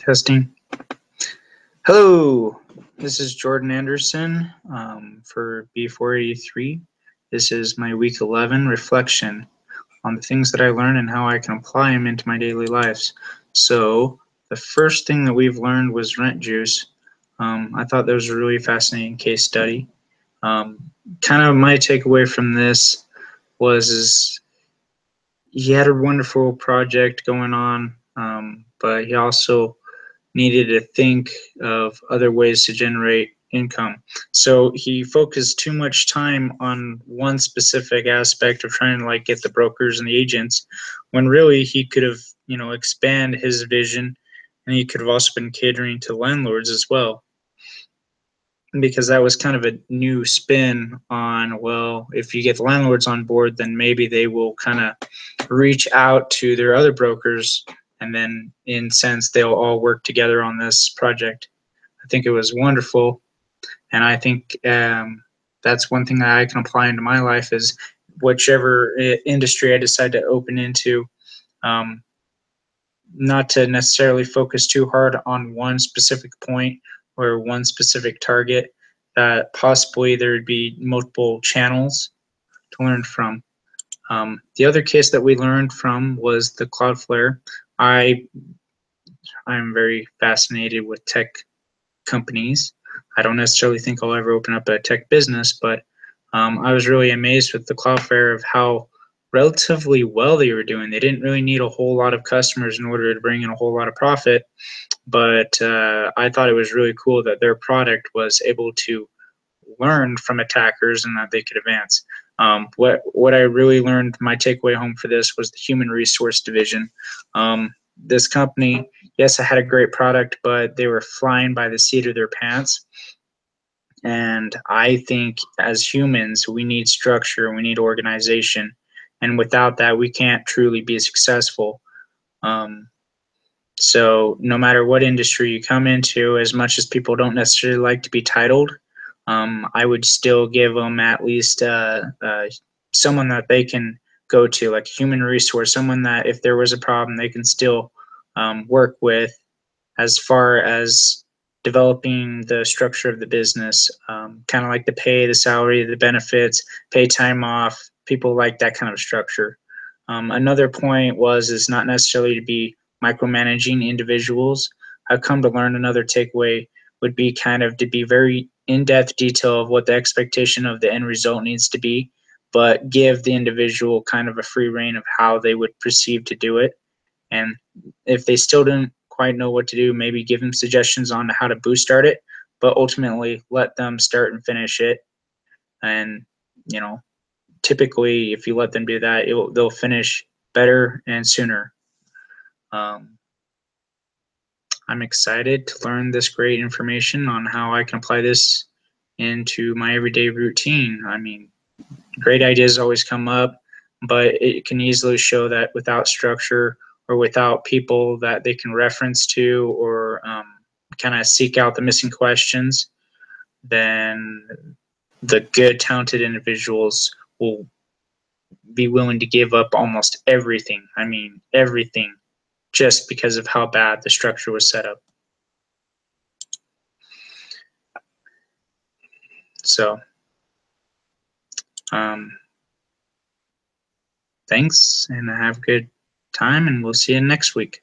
Testing. Hello, this is Jordan Anderson for B483. This is my week 11 reflection on the things that I learned and how I can apply them into my daily lives. So the first thing that we've learned was rent juice. I thought that was a really fascinating case study. Kind of my takeaway from this was he had a wonderful project going on, but he also needed to think of other ways to generate income. So he focused too much time on one specific aspect of trying to like get the brokers and the agents, when really he could have, expand his vision, and he could have also been catering to landlords as well. Because that was kind of a new spin on, well, if you get the landlords on board, then maybe they will kind of reach out to their other brokers, and then in sense they'll all work together on this project. I think it was wonderful, and I think that's one thing that I can apply into my life is whichever industry I decide to open into, not to necessarily focus too hard on one specific point or one specific target, that possibly there would be multiple channels to learn from. The other case that we learned from was the Cloudflare. I'm very fascinated with tech companies. I don't necessarily think I'll ever open up a tech business, but I was really amazed with the Cloudflare of how relatively well they were doing. They didn't really need a whole lot of customers in order to bring in a whole lot of profit, but I thought it was really cool that their product was able to learn from attackers and that they could advance. What I really learned, my takeaway home for this was the human resource division. This company, yes, it had a great product, but they were flying by the seat of their pants. And I think as humans, we need structure, we need organization, and without that, we can't truly be successful. So no matter what industry you come into, as much as people don't necessarily like to be titled, I would still give them at least someone that they can go to, like a human resource, someone that if there was a problem, they can still work with as far as developing the structure of the business, kind of like the pay, the salary, the benefits, pay time off. People like that kind of structure. Another point is not necessarily to be micromanaging individuals. I've come to learn another takeaway would be kind of to be very in-depth detail of what the expectation of the end result needs to be, but give the individual kind of a free rein of how they would perceive to do it. And if they still don't quite know what to do, maybe give them suggestions on how to boost start it, but ultimately let them start and finish it. And, typically if you let them do that, they'll finish better and sooner. I'm excited to learn this great information on how I can apply this into my everyday routine. I mean, great ideas always come up, but it can easily show that without structure or without people that they can reference to or kind of seek out the missing questions, then the good, talented individuals will be willing to give up almost everything. I mean, everything, just because of how bad the structure was set up. So, thanks, and have a good time, and we'll see you next week.